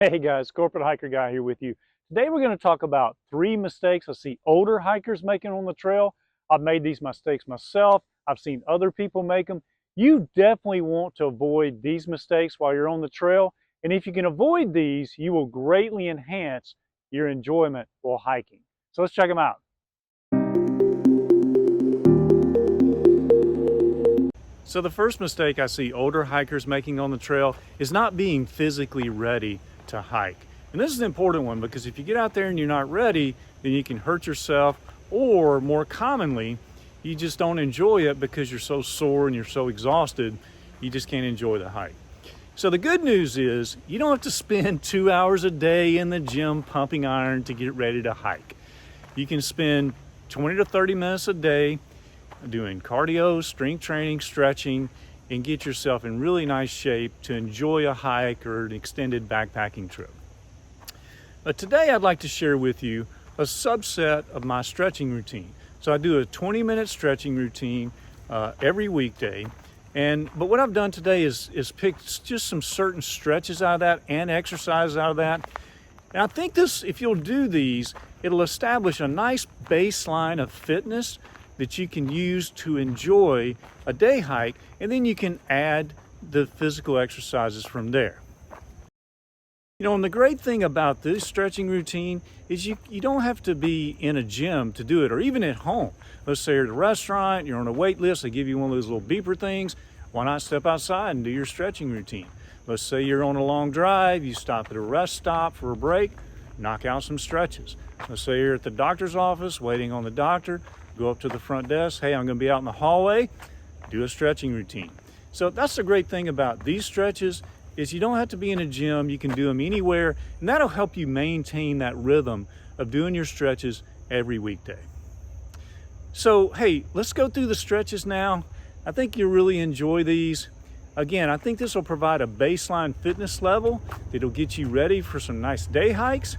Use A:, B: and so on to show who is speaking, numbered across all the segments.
A: Hey guys, Corporate Hiker Guy here with you. Today we're going to talk about 3 mistakes I see older hikers making on the trail. I've made these mistakes myself. I've seen other people make them. You definitely want to avoid these mistakes while you're on the trail. And if you can avoid these, you will greatly enhance your enjoyment while hiking. So let's check them out. So the first mistake I see older hikers making on the trail is not being physically ready to hike. And this is an important one because if you get out there and you're not ready, then you can hurt yourself, or more commonly, you just don't enjoy it because you're so sore and you're so exhausted, you just can't enjoy the hike. So the good news is you don't have to spend 2 hours a day in the gym pumping iron to get ready to hike. You can spend 20 to 30 minutes a day doing cardio, strength training, stretching, and get yourself in really nice shape to enjoy a hike or an extended backpacking trip. But today I'd like to share with you a subset of my stretching routine. So I do a 20-minute stretching routine every weekday. But what I've done today is picked just some certain stretches out of that and exercises out of that. And I think if you'll do these, it'll establish a nice baseline of fitness that you can use to enjoy a day hike, and then you can add the physical exercises from there. You know, and the great thing about this stretching routine is you don't have to be in a gym to do it, or even at home. Let's say you're at a restaurant, you're on a wait list, they give you one of those little beeper things. Why not step outside and do your stretching routine? Let's say you're on a long drive, you stop at a rest stop for a break, knock out some stretches. Let's say you're at the doctor's office waiting on the doctor, go up to the front desk, hey, I'm going to be out in the hallway, do a stretching routine. So that's the great thing about these stretches is you don't have to be in a gym, you can do them anywhere, and that'll help you maintain that rhythm of doing your stretches every weekday. So, hey, let's go through the stretches now. I think you'll really enjoy these. Again, I think this will provide a baseline fitness level that'll get you ready for some nice day hikes.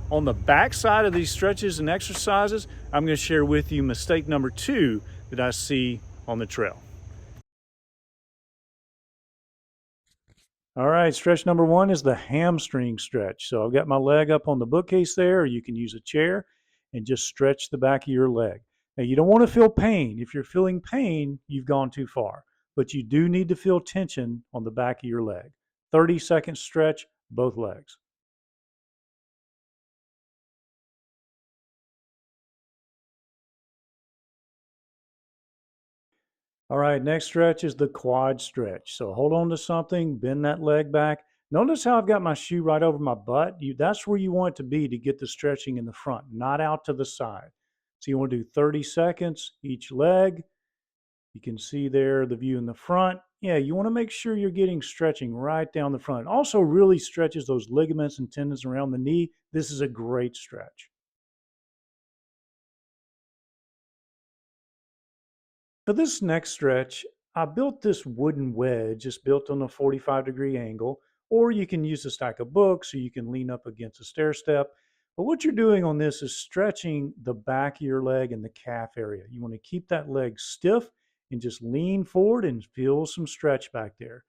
A: On the back side of these stretches and exercises, I'm going to share with you mistake number 2 that I see on the trail. All right, stretch number 1 is the hamstring stretch. So I've got my leg up on the bookcase there, or you can use a chair and just stretch the back of your leg. Now, you don't want to feel pain. If you're feeling pain, you've gone too far, but you do need to feel tension on the back of your leg. 30-second stretch, both legs. All right, next stretch is the quad stretch. So hold on to something, bend that leg back. Notice how I've got my shoe right over my butt. That's where you want it to be to get the stretching in the front, not out to the side. So you want to do 30 seconds each leg. You can see there the view in the front. Yeah, you want to make sure you're getting stretching right down the front. It also really stretches those ligaments and tendons around the knee. This is a great stretch. For this next stretch, I built this wooden wedge. It's built on a 45-degree angle, or you can use a stack of books, or you can lean up against a stair step. But what you're doing on this is stretching the back of your leg and the calf area. You want to keep that leg stiff and just lean forward and feel some stretch back there.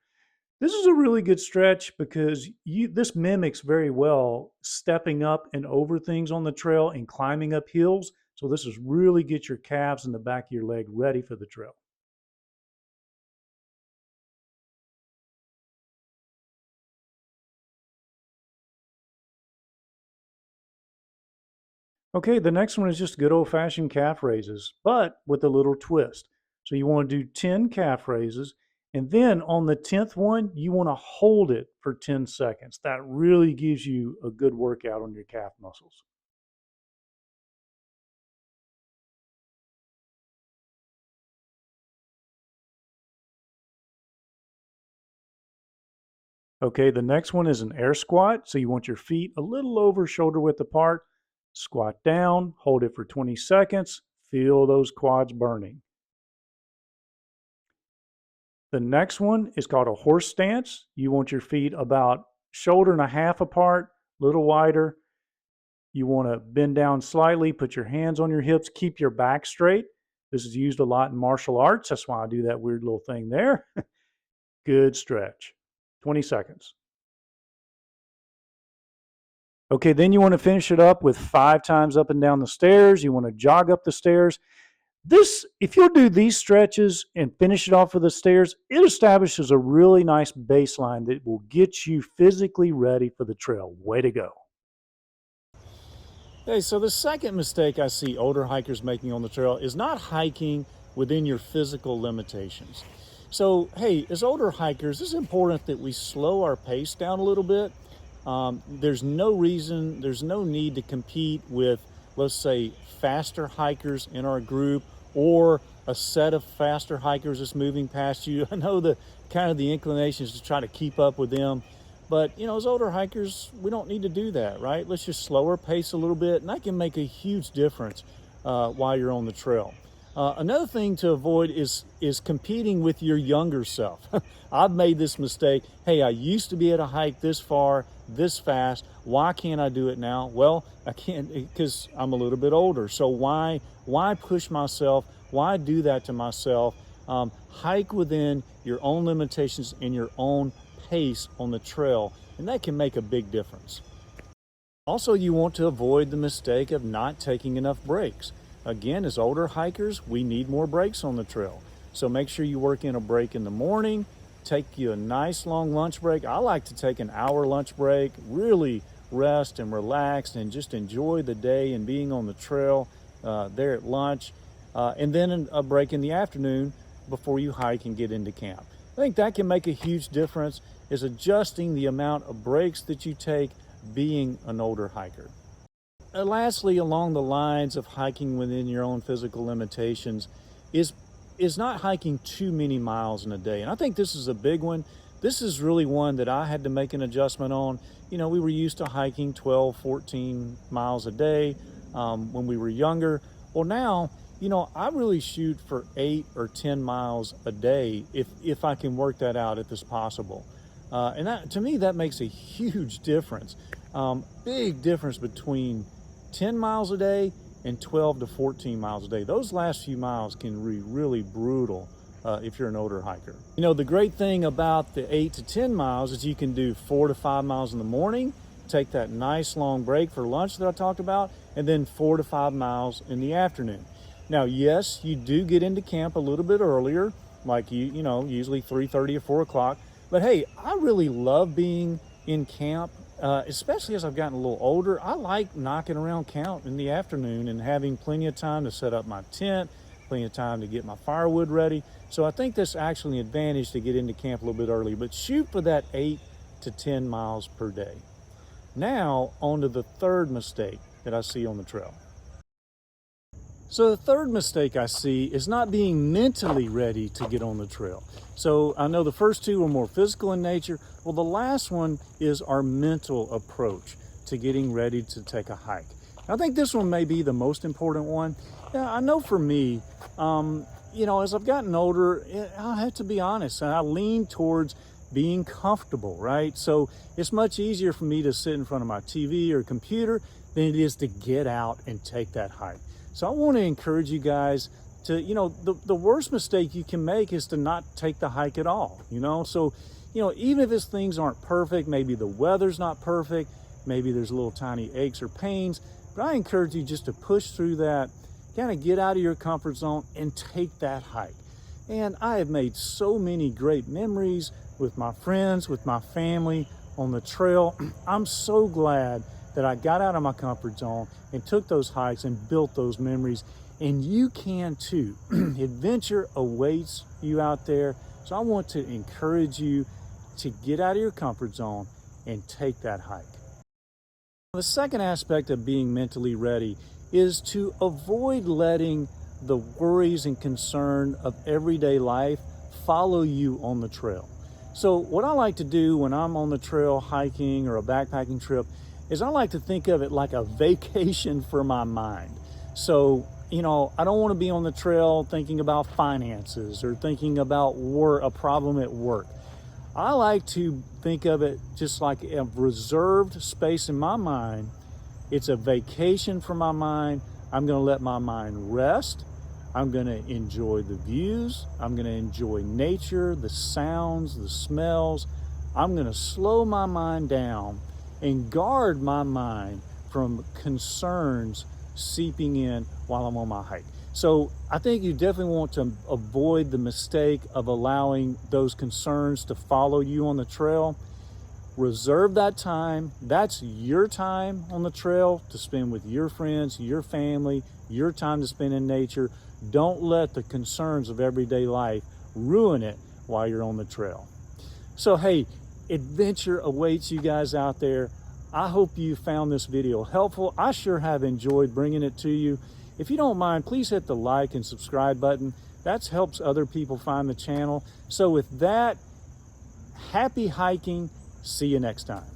A: This is a really good stretch because this mimics very well stepping up and over things on the trail and climbing up hills. So this is really get your calves and the back of your leg ready for the trail. Okay, the next one is just good old fashioned calf raises, but with a little twist. So you want to do 10 calf raises. And then on the 10th one, you want to hold it for 10 seconds. That really gives you a good workout on your calf muscles. Okay, the next one is an air squat. So you want your feet a little over shoulder width apart. Squat down, hold it for 20 seconds. Feel those quads burning. The next one is called a horse stance. You want your feet about shoulder and a half apart, a little wider. You want to bend down slightly, put your hands on your hips, keep your back straight. This is used a lot in martial arts. That's why I do that weird little thing there. Good stretch. 20 seconds. Okay, then you want to finish it up with 5 times up and down the stairs. You want to jog up the stairs. This, if you'll do these stretches and finish it off with the stairs, it establishes a really nice baseline that will get you physically ready for the trail. Way to go. Okay, so the second mistake I see older hikers making on the trail is not hiking within your physical limitations. So, hey, as older hikers, it's important that we slow our pace down a little bit. There's no reason, there's no need to compete with, let's say, faster hikers in our group or a set of faster hikers that's moving past you. I know the kind of the inclination is to try to keep up with them. But, you know, as older hikers, we don't need to do that, right? Let's just slow our pace a little bit, and that can make a huge difference while you're on the trail. Another thing to avoid is competing with your younger self. I've made this mistake. Hey, I used to be able to hike this far, this fast. Why can't I do it now? Well, I can't because I'm a little bit older. So why push myself? Why do that to myself? Hike within your own limitations and your own pace on the trail, and that can make a big difference. Also, you want to avoid the mistake of not taking enough breaks. Again, as older hikers, we need more breaks on the trail. So make sure you work in a break in the morning, take you a nice long lunch break. I like to take an hour lunch break, really rest and relax and just enjoy the day and being on the trail there at lunch. And then a break in the afternoon before you hike and get into camp. I think that can make a huge difference, is adjusting the amount of breaks that you take being an older hiker. And lastly, along the lines of hiking within your own physical limitations is not hiking too many miles in a day. And I think this is a big one. This is really one that I had to make an adjustment on. You know, we were used to hiking 12, 14 miles a day when we were younger. Well, now, you know, I really shoot for 8 or 10 miles a day if I can work that out, if it's possible. And that, to me, that makes a huge difference. Big difference between 10 miles a day and 12 to 14 miles a day. Those last few miles can be really brutal if you're an older hiker. You know, the great thing about the 8 to 10 miles is you can do 4 to 5 miles in the morning, take that nice long break for lunch that I talked about, and then 4 to 5 miles in the afternoon. Now, yes, you do get into camp a little bit earlier, like you know, usually 3:30 or 4 o'clock. But hey, I really love being in camp, especially as I've gotten a little older. I like knocking around camp in the afternoon and having plenty of time to set up my tent, plenty of time to get my firewood ready. So I think that's actually an advantage to get into camp a little bit early, but shoot for that 8 to 10 miles per day. Now, on to the third mistake that I see on the trail. So the third mistake I see is not being mentally ready to get on the trail. So I know the first two are more physical in nature. Well, the last one is our mental approach to getting ready to take a hike. I think this one may be the most important one. Yeah, I know for me, you know, as I've gotten older, I have to be honest, I lean towards being comfortable, right? So it's much easier for me to sit in front of my TV or computer than it is to get out and take that hike. So I want to encourage you guys to, you know, the worst mistake you can make is to not take the hike at all, you know? So, you know, even if things aren't perfect, maybe the weather's not perfect, maybe there's little tiny aches or pains, but I encourage you just to push through that, kind of get out of your comfort zone and take that hike. And I have made so many great memories with my friends, with my family on the trail. I'm so glad that I got out of my comfort zone and took those hikes and built those memories. And you can too. Adventure awaits you out there. So I want to encourage you to get out of your comfort zone and take that hike. The second aspect of being mentally ready is to avoid letting the worries and concern of everyday life follow you on the trail. So what I like to do when I'm on the trail hiking or a backpacking trip is I like to think of it like a vacation for my mind. So, you know, I don't want to be on the trail thinking about finances or thinking about a problem at work. I like to think of it just like a reserved space in my mind. It's a vacation for my mind. I'm going to let my mind rest. I'm going to enjoy the views. I'm going to enjoy nature, the sounds, the smells. I'm going to slow my mind down and guard my mind from concerns seeping in while I'm on my hike. So I think you definitely want to avoid the mistake of allowing those concerns to follow you on the trail. Reserve that time. That's your time on the trail to spend with your friends, your family, your time to spend in nature. Don't let the concerns of everyday life ruin it while you're on the trail. So hey, adventure awaits you guys out there. I hope you found this video helpful. I sure have enjoyed bringing it to you. If you don't mind, please hit the like and subscribe button. That helps other people find the channel. So with that, happy hiking. See you next time.